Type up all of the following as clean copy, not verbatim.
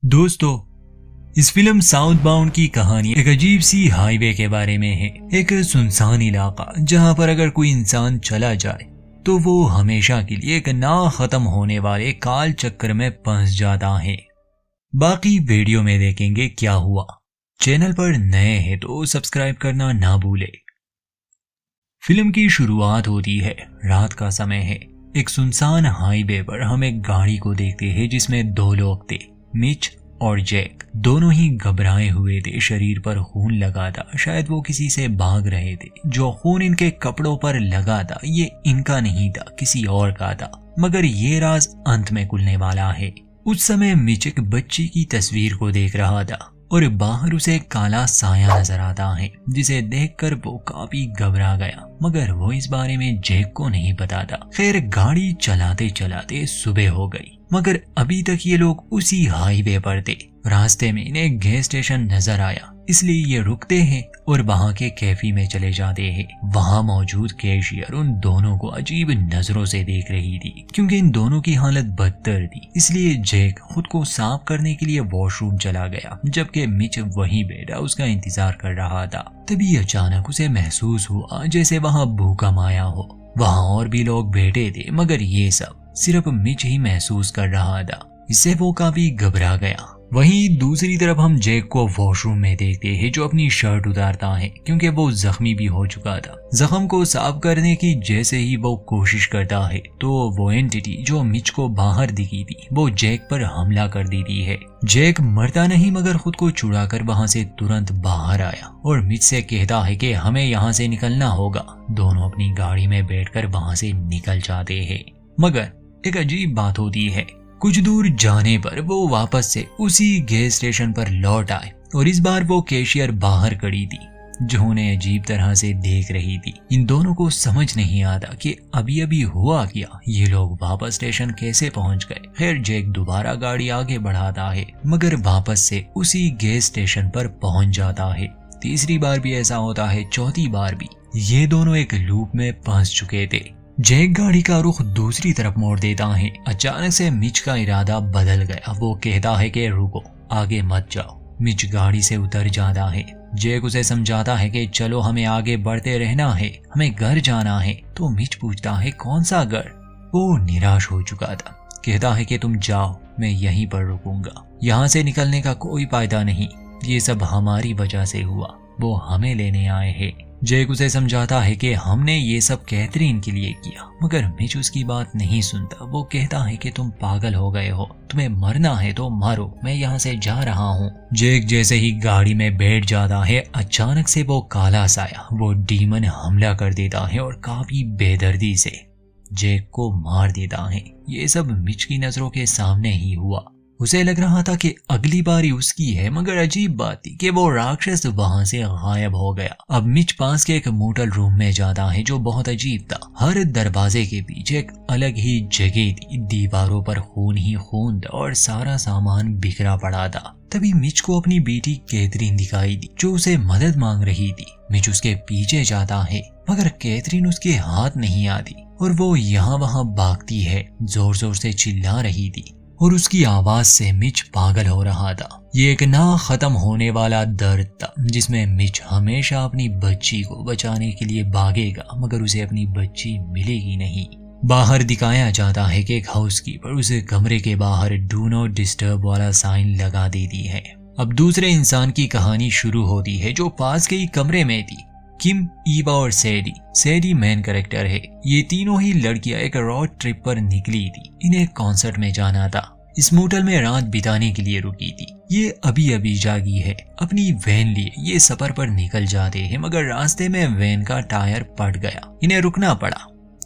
दोस्तों, इस film south bound की कहानी एक अजीब सी हाईवे के बारे में है। एक सुनसान इलाका जहां पर अगर कोई इंसान चला जाए तो वो हमेशा के लिए एक ना खत्म होने वाले काल चक्कर में फंस जाता है। बाकी वीडियो में देखेंगे क्या हुआ। चैनल पर नए हैं तो सब्सक्राइब करना ना भूले। फिल्म की शुरुआत होती है, रात का समय है। एक सुनसान हाईवे पर हम एक गाड़ी को देखते हैं जिसमें दो लोग थे, मिच और जैक। दोनों ही घबराए हुए थे, शरीर पर खून लगा था। शायद वो किसी से भाग रहे थे। जो खून इनके कपड़ों पर लगा था ये इनका नहीं था, किसी और का था। मगर ये राज अंत में खुलने वाला है। उस समय मिच एक बच्ची की तस्वीर को देख रहा था और बाहर उसे एक काला साया नजर आता है, जिसे देखकर वो काफी घबरा गया। मगर वो इस बारे में जैक को नहीं पता था। खैर, गाड़ी चलाते चलाते सुबह हो गई, मगर अभी तक ये लोग उसी हाईवे पर थे। रास्ते में इन्हें एक गैस स्टेशन नजर आया, इसलिए ये रुकते हैं और वहां के कैफे में चले जाते हैं। वहां मौजूद कैशियर उन दोनों को अजीब नजरों से देख रही थी, क्योंकि इन दोनों की हालत बदतर थी। इसलिए जैक खुद को साफ करने के लिए वॉशरूम चला गया, जबकि मिच वहीं बैठा उसका इंतजार कर रहा था। तभी अचानक उसे महसूस हुआ जैसे वहां भूकंप आया हो। वहां और भी लोग बैठे थे, मगर ये सब सिर्फ मिच ही महसूस कर रहा था। इससे वो काफी घबरा गया। वहीं दूसरी तरफ हम जैक को वॉशरूम में देखते हैं, जो अपनी शर्ट उतारता है क्योंकि वो जख्मी भी हो चुका था। जख्म को साफ करने की जैसे ही वो कोशिश करता है तो वो एंटिटी जो मिच को बाहर दिखी थी वो जैक पर हमला कर देती है। जैक मरता नहीं, मगर खुद को छुड़ाकर वहां से तुरंत बाहर आया और मिच से कहता है कि हमें यहाँ से निकलना होगा। दोनों अपनी गाड़ी में बैठकर वहां से निकल जाते हैं। मगर एक अजीब बात होती है, कुछ दूर जाने पर वो वापस से उसी गैस स्टेशन पर लौट आए और इस बार वो कैशियर बाहर खड़ी थी, जो उन्हें अजीब तरह से देख रही थी। इन दोनों को समझ नहीं आता कि अभी अभी हुआ क्या, ये लोग वापस स्टेशन कैसे पहुंच गए। खैर, जैक दोबारा गाड़ी आगे बढ़ाता है, मगर वापस से उसी गैस स्टेशन पर पहुंच जाता है। तीसरी बार भी ऐसा होता है, चौथी बार भी। ये दोनों एक लूप में फंस चुके थे। जैक गाड़ी का रुख दूसरी तरफ मोड़ देता है। अचानक से मिच का इरादा बदल गया। वो कहता है कि रुको, आगे मत जाओ। मिच गाड़ी से उतर जाता है। जैक उसे समझाता है कि चलो, हमें आगे बढ़ते रहना है, हमें घर जाना है। तो मिच पूछता है कौन सा घर। वो निराश हो चुका था, कहता है कि तुम जाओ, मैं यहीं पर रुकूंगा। यहाँ से निकलने का कोई फायदा नहीं, ये सब हमारी वजह से हुआ, वो हमें लेने आए हैं। जैक उसे समझाता है कि हमने ये सब कैथरीन के लिए किया, मगर मिच उसकी बात नहीं सुनता। वो कहता है कि तुम पागल हो गए हो, तुम्हें मरना है तो मारो, मैं यहाँ से जा रहा हूँ। जैक जैसे ही गाड़ी में बैठ जाता है, अचानक से वो काला साया, वो डीमन हमला कर देता है और काफी बेदर्दी से जैक को मार देता है। ये सब मिच की नजरों के सामने ही हुआ। उसे लग रहा था कि अगली बारी उसकी है, मगर अजीब बात थी कि वो राक्षस वहां से गायब हो गया। अब मिच पास के एक मोटल रूम में जाता है, जो बहुत अजीब था। हर दरवाजे के पीछे एक अलग ही जगह थी। दीवारों पर खून ही खून था और सारा सामान बिखरा पड़ा था। तभी मिच को अपनी बेटी कैथरीन दिखाई दी, जो उसे मदद मांग रही थी। मिच उसके पीछे जाता है, मगर कैथरीन उसके हाथ नहीं आती और वो यहाँ वहाँ भागती है, जोर जोर से चिल्ला रही थी और उसकी आवाज से मिच पागल हो रहा था। ये एक ना खत्म होने वाला दर्द था, जिसमें मिच हमेशा अपनी बच्ची को बचाने के लिए भागेगा, मगर उसे अपनी बच्ची मिलेगी नहीं। बाहर दिखाया जाता है कि एक हाउसकीपर उसे कमरे के बाहर डू नॉट डिस्टर्ब वाला साइन लगा देती है। अब दूसरे इंसान की कहानी शुरू होती है, जो पास के ही कमरे में थी। किम, ईवा और सैडी। सैडी मेन कैरेक्टर है। ये तीनों ही लड़कियां एक रोड ट्रिप पर निकली थी। इन्हें कॉन्सर्ट में जाना था। इस मोटल में रात बिताने के लिए रुकी थी। ये अभी अभी जागी है। अपनी वैन लिए ये सफर पर निकल जाते हैं, मगर रास्ते में वैन का टायर फट गया। इन्हें रुकना पड़ा।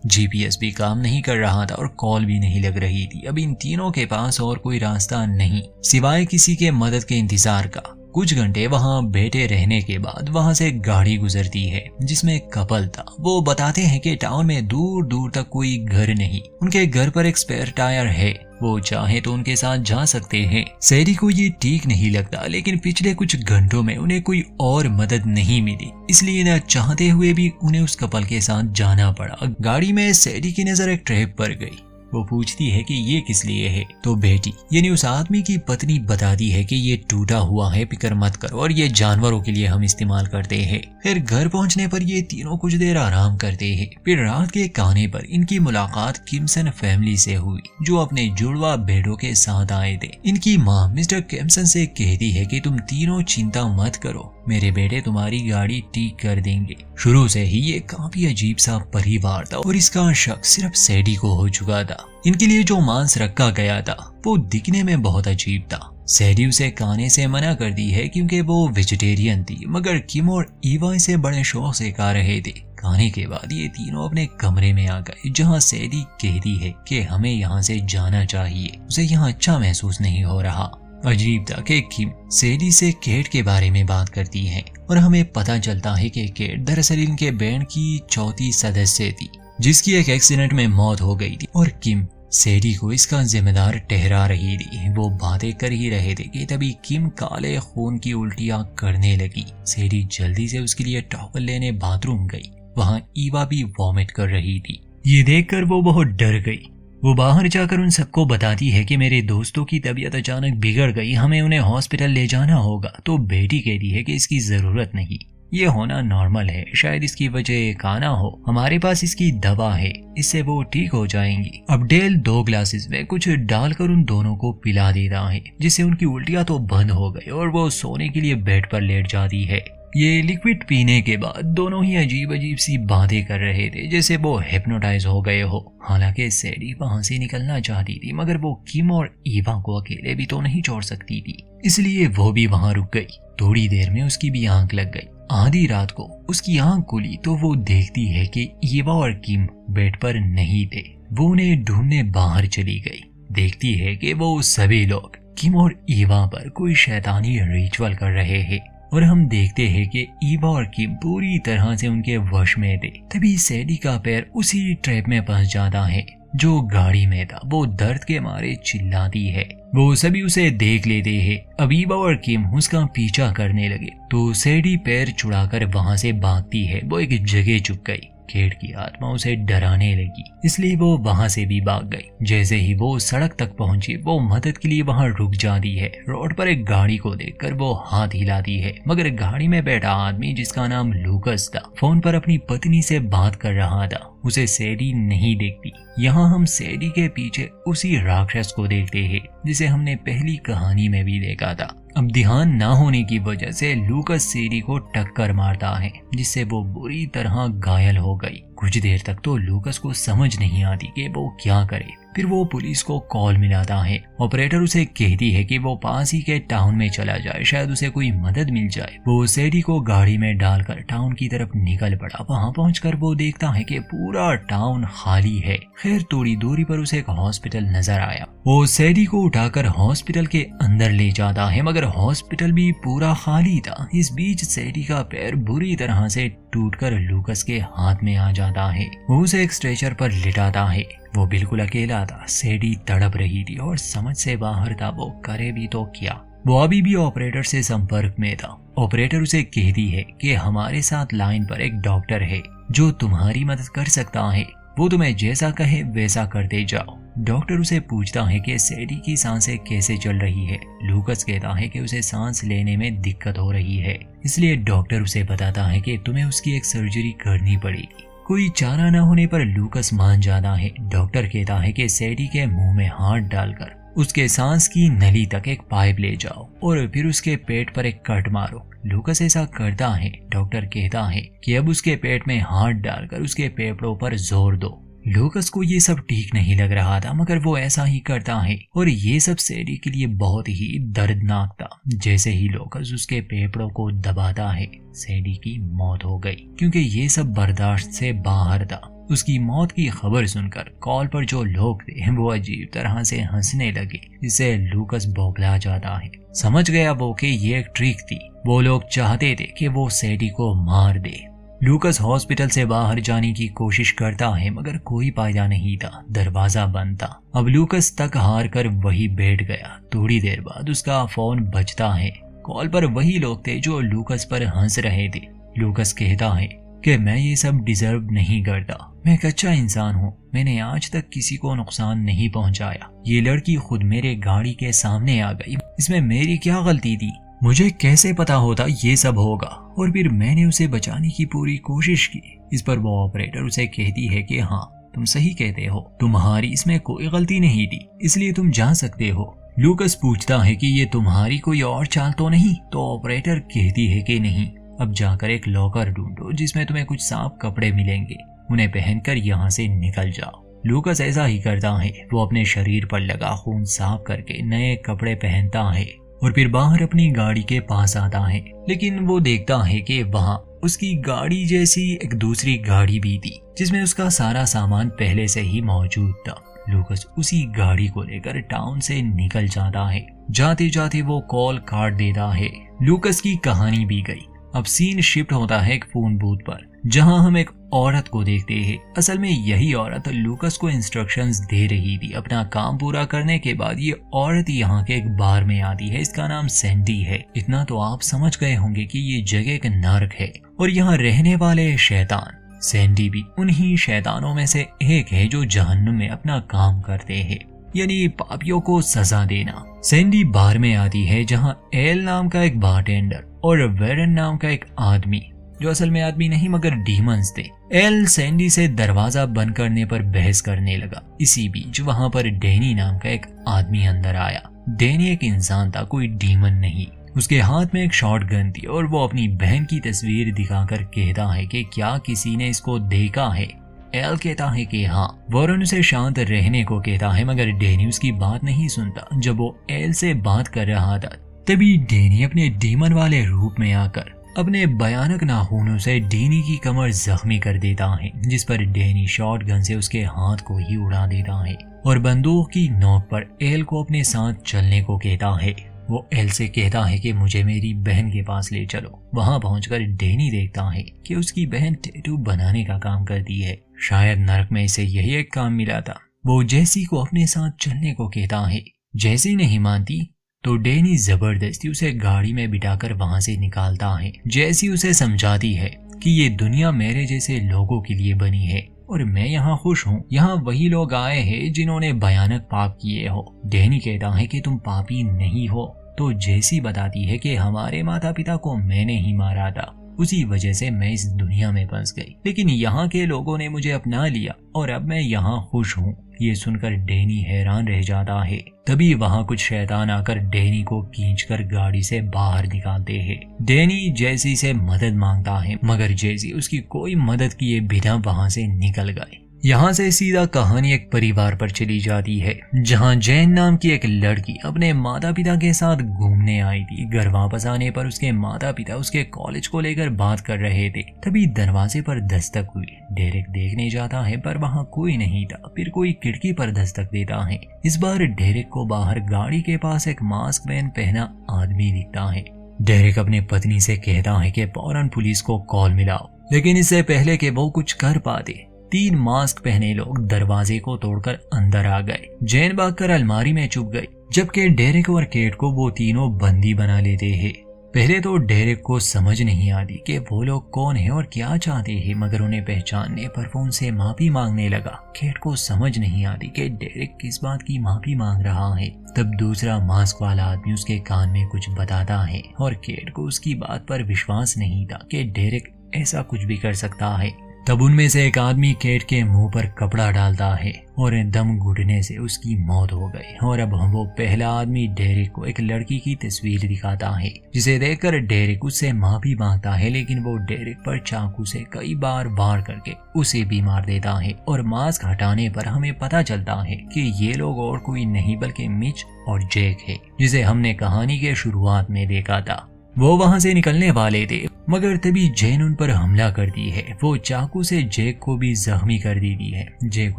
जीपीएस भी काम नहीं कर रहा था और कॉल भी नहीं लग रही थी। अब इन तीनों के पास और कोई रास्ता नहीं, सिवाय किसी के मदद के इंतजार का। कुछ घंटे वहां बैठे रहने के बाद वहां से एक गाड़ी गुजरती है, जिसमें एक कपल था। वो बताते हैं कि टाउन में दूर दूर तक कोई घर नहीं। उनके घर पर एक स्पेयर टायर है, वो चाहे तो उनके साथ जा सकते हैं। सैडी को ये ठीक नहीं लगता, लेकिन पिछले कुछ घंटों में उन्हें कोई और मदद नहीं मिली, इसलिए न चाहते हुए भी उन्हें उस कपल के साथ जाना पड़ा। गाड़ी में सैडी की नजर एक ट्रैप पर गई। वो पूछती है कि ये किस लिए है, तो बेटी यानी उस आदमी की पत्नी बताती है कि ये टूटा हुआ है, फिक्र मत करो, और ये जानवरों के लिए हम इस्तेमाल करते हैं। फिर घर पहुंचने पर ये तीनों कुछ देर आराम करते हैं। फिर रात के खाने पर इनकी मुलाकात किम्सन फैमिली से हुई, जो अपने जुड़वा बेटों के साथ आए थे। इनकी माँ मिस्टर किम्सन से कहती है कि तुम तीनों चिंता मत करो, मेरे बेटे तुम्हारी गाड़ी ठीक कर देंगे। शुरू से ही ये काफी अजीब सा परिवार था और इसका शक सिर्फ सैडी को हो चुका था। इनके लिए जो मांस रखा गया था वो दिखने में बहुत अजीब था। सैडी उसे खाने से मना कर दी है क्योंकि वो वेजिटेरियन थी, मगर किम और ईवा इसे बड़े शौक से खा रहे थे। खाने के बाद ये तीनों अपने कमरे में आ गए, जहाँ सैडी कहती है कि हमें यहाँ से जाना चाहिए, उसे यहाँ अच्छा महसूस नहीं हो रहा। अजीब था कि किम सैडी से केट के बारे में बात करती है और हमें पता चलता है कि केट दरअसल इनके बैंड की चौथी सदस्य थी, जिसकी एक एक्सीडेंट में मौत हो गई थी, और किम सैडी को इसका जिम्मेदार ठहरा रही थी। वो बातें कर ही रहे थे कि तभी किम काले खून की उल्टियां करने लगी। सैडी जल्दी से उसके लिए टॉवल लेने बाथरूम गई। वहाँ ईवा भी वॉमिट कर रही थी। ये देखकर वो बहुत डर गई। वो बाहर जाकर उन सबको बताती है कि मेरे दोस्तों की तबीयत अचानक बिगड़ गई, हमें उन्हें हॉस्पिटल ले जाना होगा। तो बेटी कहती है कि इसकी जरूरत नहीं, ये होना नॉर्मल है, शायद इसकी वजह खाना हो, हमारे पास इसकी दवा है, इससे वो ठीक हो जाएंगी। अब डेल 2 ग्लासेस में कुछ डालकर उन दोनों को पिला देता है, जिससे उनकी उल्टियां तो बंद हो गई और वो सोने के लिए बेड पर लेट जाती है। ये लिक्विड पीने के बाद दोनों ही अजीब अजीब सी बातें कर रहे थे, जैसे वो हिप्नोटाइज हो गए हो। हालांकि सैडी वहां से निकलना चाहती थी, मगर वो किम और ईवा को अकेले भी तो नहीं छोड़ सकती थी, इसलिए वो भी वहां रुक गई। थोड़ी देर में उसकी भी आंख लग गई। आधी रात को उसकी आंख खुली तो वो देखती है कि ईवा और किम बेड पर नहीं थे। वो उन्हें ढूंढने बाहर चली गई। देखती है कि वो सभी लोग किम और ईवा पर कोई शैतानी रिचुअल कर रहे हैं, और हम देखते हैं कि ईवा और किम पूरी तरह से उनके वश में थे। तभी सैडी का पैर उसी ट्रैप में फंस जाता है जो गाड़ी में था। वो दर्द के मारे चिल्लाती है। वो सभी उसे देख लेते हैं। अब ईवा और किम उसका पीछा करने लगे तो सैडी पैर छुड़ाकर वहां से भागती है। वो एक जगह छुप गई। केट की आत्मा उसे डराने लगी, इसलिए वो वहां से भी भाग गई। जैसे ही वो सड़क तक पहुंची, वो मदद के लिए वहां रुक जाती है। रोड पर एक गाड़ी को देखकर वो हाथ हिलाती है, मगर गाड़ी में बैठा आदमी, जिसका नाम लूकस था, फोन पर अपनी पत्नी से बात कर रहा था। उसे सैडी नहीं देखती। यहाँ हम सैडी के पीछे उसी राक्षस को देखते हैं जिसे हमने पहली कहानी में भी देखा था। अब ध्यान ना होने की वजह से लूकस सैडी को टक्कर मारता है, जिससे वो बुरी तरह घायल हो गई। कुछ देर तक तो लूकस को समझ नहीं आती कि वो क्या करे। फिर वो पुलिस को कॉल मिलाता है। ऑपरेटर उसे कहती है कि वो पास ही के टाउन में चला जाए, शायद उसे कोई मदद मिल जाए। वो सैडी को गाड़ी में डालकर टाउन की तरफ निकल पड़ा। वहाँ पहुंचकर वो देखता है कि पूरा टाउन खाली है। खैर थोड़ी दूरी पर उसे एक हॉस्पिटल नजर आया। वो सैडी को उठाकर हॉस्पिटल के अंदर ले जाता है, मगर हॉस्पिटल भी पूरा खाली था। इस बीच सैडी का पैर बुरी तरह से टूटकर लूकस के हाथ में आ जाता है। वो उसे एक स्ट्रेचर पर लिटाता है। वो बिल्कुल अकेला था। सैडी तड़प रही थी और समझ से बाहर था वो करे भी तो क्या। वो अभी भी ऑपरेटर से संपर्क में था। ऑपरेटर उसे कहती है कि हमारे साथ लाइन पर एक डॉक्टर है जो तुम्हारी मदद कर सकता है। वो तुम्हें जैसा कहे वैसा करते जाओ। डॉक्टर उसे पूछता है कि सैडी की सांसें कैसे चल रही है। लूकस कहता है कि उसे सांस लेने में दिक्कत हो रही है, इसलिए डॉक्टर उसे बताता है कि तुम्हें उसकी एक सर्जरी करनी पड़ेगी। कोई चारा न होने पर लूकस मान जाता है। डॉक्टर कहता है कि सैडी के मुंह में हाथ डालकर उसके सांस की नली तक एक पाइप ले जाओ और फिर उसके पेट पर एक कट मारो। लूकस ऐसा करता है। डॉक्टर कहता है कि अब उसके पेट में हाथ डालकर उसके फेफड़ों पर जोर दो। लूकस को ये सब ठीक नहीं लग रहा था, मगर वो ऐसा ही करता है और ये सब सैडी के लिए बहुत ही दर्दनाक था। जैसे ही लूकस उसके फेफड़ों को दबाता है, सैडी की मौत हो गई, क्योंकि ये सब बर्दाश्त से बाहर था। उसकी मौत की खबर सुनकर कॉल पर जो लोग थे वो अजीब तरह से हंसने लगे, जिससे लूकस बौखला जाता है। समझ गया वो कि ये एक ट्रिक थी। वो लोग चाहते थे कि वो सैडी को मार दे। लूकस हॉस्पिटल से बाहर जाने की कोशिश करता है, मगर कोई फायदा नहीं था। दरवाजा बंद था। अब लूकस तक हार कर वही बैठ गया। थोड़ी देर बाद उसका फोन बजता है। कॉल पर वही लोग थे जो लूकस पर हंस रहे थे। लूकस कहता है कि मैं ये सब डिजर्व नहीं करता। मैं एक अच्छा इंसान हूँ, मैंने आज तक किसी को नुकसान नहीं पहुँचाया। ये लड़की खुद मेरे गाड़ी के सामने आ गई, इसमें मेरी क्या गलती थी? मुझे कैसे पता होता ये सब होगा? और फिर मैंने उसे बचाने की पूरी कोशिश की। इस पर वो ऑपरेटर उसे कहती है कि हाँ, तुम सही कहते हो, तुम्हारी इसमें कोई गलती नहीं थी, इसलिए तुम जा सकते हो। लूकस पूछता है कि ये तुम्हारी कोई और चाल तो नहीं? तो ऑपरेटर कहती है कि नहीं, अब जाकर एक लॉकर ढूंढो जिसमें तुम्हें कुछ साफ कपड़े मिलेंगे, उन्हें पहनकर यहाँ से निकल जाओ। लूकस ऐसा ही करता है, वो अपने शरीर पर लगा खून साफ करके नए कपड़े पहनता है और फिर बाहर अपनी गाड़ी के पास आता है। लेकिन वो देखता है कि वहाँ उसकी गाड़ी जैसी एक दूसरी गाड़ी भी थी जिसमें उसका सारा सामान पहले से ही मौजूद था। लूकस उसी गाड़ी को लेकर टाउन से निकल जाता है। जाते जाते वो कॉल काट देता है। लूकस की कहानी भी गई। अब सीन शिफ्ट होता है एक फोन बूथ पर, जहां हम एक औरत को देखते हैं। असल में यही औरत लूकस को इंस्ट्रक्शंस दे रही थी। अपना काम पूरा करने के बाद ये औरत यहाँ के एक बार में आती है। इसका नाम सैंडी है। इतना तो आप समझ गए होंगे कि ये जगह एक नर्क है और यहाँ रहने वाले शैतान सैंडी भी उन्हीं शैतानों में से एक है जो जहन्नुम में अपना काम करते हैं, यानी पापियों को सजा देना। सैंडी बार में आती है जहां एल नाम का एक बारटेंडर और वेरन नाम का एक आदमी, जो असल में आदमी नहीं मगर डीमंस थे। एल सैंडी से दरवाजा बंद करने पर बहस करने लगा। इसी बीच वहां पर डैनी नाम का एक आदमी अंदर आया। डैनी एक इंसान था, कोई डीमन नहीं। उसके हाथ में एक शॉटगन थी और वो अपनी बहन की तस्वीर दिखाकर कहता है कि क्या किसी ने इसको देखा है? एल कहता है कि हाँ। वॉरेन उसे शांत रहने को कहता है मगर डैनी उसकी बात नहीं सुनता। जब वो एल से बात कर रहा था तभी डैनी अपने डीमन वाले रूप में आकर अपने भयानक नाखूनों से डैनी की कमर जख्मी कर देता है, जिस पर डैनी शॉटगन से उसके हाथ को ही उड़ा देता है और बंदूक की नोक पर एल को अपने साथ चलने को कहता है। वो एल से कहता है कि मुझे मेरी बहन के पास ले चलो। वहां पहुंचकर डैनी देखता है कि उसकी बहन टैटू बनाने का काम करती है। शायद नर्क में इसे यही एक काम मिला था। वो जेसी को अपने साथ चलने को कहता है। जेसी नहीं मानती तो डैनी जबरदस्ती उसे गाड़ी में बिठाकर वहां से निकालता है। जेसी उसे समझाती है कि ये दुनिया मेरे जैसे लोगों के लिए बनी है और मैं यहाँ खुश हूँ। यहाँ वही लोग आए हैं जिन्होंने भयानक पाप किए हो। डैनी कहता है कि तुम पापी नहीं हो। तो जेसी बताती है कि हमारे माता पिता को मैंने ही मारा था, उसी वजह से मैं इस दुनिया में फंस गई, लेकिन यहाँ के लोगों ने मुझे अपना लिया और अब मैं यहाँ खुश हूँ। ये सुनकर डैनी हैरान रह जाता है। तभी वहाँ कुछ शैतान आकर डैनी को खींचकर गाड़ी से बाहर निकालते हैं। डैनी जेसी से मदद मांगता है मगर जेसी उसकी कोई मदद किए बिना वहाँ से निकल गए। यहाँ से सीधा कहानी एक परिवार पर चली जाती है जहाँ जैन नाम की एक लड़की अपने माता पिता के साथ घूमने आई थी। घर वापस आने पर उसके माता पिता उसके कॉलेज को लेकर बात कर रहे थे। तभी दरवाजे पर दस्तक हुई। डेरेक देखने जाता है पर वहाँ कोई नहीं था। फिर कोई खिड़की पर दस्तक देता है। इस बार डेरेक को बाहर गाड़ी के पास एक मास्क पहना आदमी दिखता है। डेरेक अपने पत्नी से कहता है कि फौरन पुलिस को कॉल मिलाओ, लेकिन इससे पहले कि वो कुछ कर पाते 3 मास्क पहने लोग दरवाजे को तोड़कर अंदर आ गए। जैन भागकर अलमारी में छुप गई, जबकि डेरेक और केट को वो तीनों बंदी बना लेते हैं। पहले तो डेरेक को समझ नहीं आती कि वो लोग कौन है और क्या चाहते हैं, मगर उन्हें पहचानने पर वो उनसे माफी मांगने लगा। केट को समझ नहीं आती कि डेरेक किस बात की माफी मांग रहा है। तब दूसरा मास्क वाला आदमी उसके कान में कुछ बताता है और केट को उसकी बात पर विश्वास नहीं था कि डेरेक ऐसा कुछ भी कर सकता है। तब उनमें से एक आदमी केट के मुंह पर कपड़ा डालता है और दम घुटने से उसकी मौत हो गई। और अब वो पहला आदमी डेरेक को एक लड़की की तस्वीर दिखाता है, जिसे देखकर डेरेक उससे माफी मांगता है, लेकिन वो डेरेक पर चाकू से कई बार वार करके उसे भी मार देता है। और मास्क हटाने पर हमें पता चलता है कि ये लोग और कोई नहीं बल्कि मिच और जैक है, जिसे हमने कहानी के शुरुआत में देखा था। वो वहां से निकलने वाले थे मगर तभी जैन उन पर हमला करती है। वो चाकू से जैक को भी जख्मी कर देती है। जैक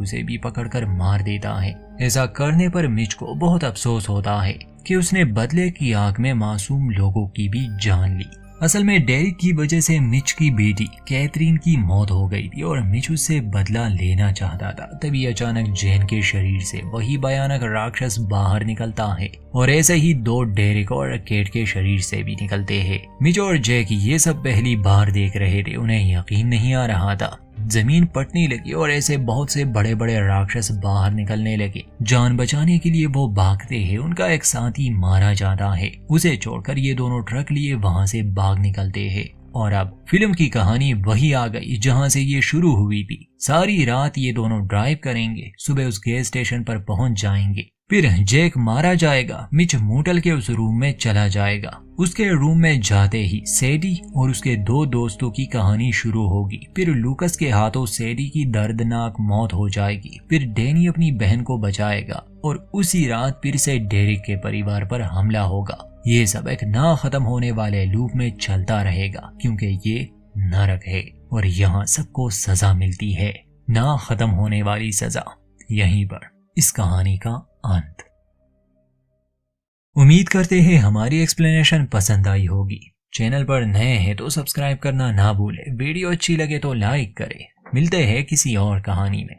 उसे भी पकड़कर मार देता है। ऐसा करने पर मिच को बहुत अफसोस होता है कि उसने बदले की आग में मासूम लोगों की भी जान ली। असल में डेरिक की वजह से मिच की बेटी कैथरीन की मौत हो गई थी और मिच उससे बदला लेना चाहता था। तभी अचानक जेन के शरीर से वही भयानक राक्षस बाहर निकलता है और ऐसे ही 2 डेरिक और केट के शरीर से भी निकलते हैं। मिच और जैक ये सब पहली बार देख रहे थे, उन्हें यकीन नहीं आ रहा था। जमीन फटने लगी और ऐसे बहुत से बड़े बड़े राक्षस बाहर निकलने लगे। जान बचाने के लिए वो भागते हैं, उनका एक साथी मारा जाता है। उसे छोड़कर ये दोनों ट्रक लिए वहां से भाग निकलते हैं। और अब फिल्म की कहानी वही आ गई जहां से ये शुरू हुई थी। सारी रात ये दोनों ड्राइव करेंगे, सुबह उस गैस स्टेशन पर पहुंच जाएंगे। फिर जैक मारा जाएगा, मिच मोटल के उस रूम में चला जाएगा। उसके रूम में जाते ही सैडी और उसके 2 दोस्तों की कहानी शुरू होगी। फिर लूकस के हाथों सैडी की दर्दनाक मौत हो जाएगी। फिर डैनी अपनी बहन को बचाएगा और उसी रात फिर से डेरिक के परिवार पर हमला होगा। ये सब एक ना खत्म होने वाले लूप में चलता रहेगा, क्योंकि ये नरक है और यहाँ सबको सजा मिलती है, ना खत्म होने वाली सजा। यहीं पर इस कहानी का अंत। उम्मीद करते हैं हमारी एक्सप्लेनेशन पसंद आई होगी। चैनल पर नए हैं तो सब्सक्राइब करना ना भूलें। वीडियो अच्छी लगे तो लाइक करें। मिलते हैं किसी और कहानी में।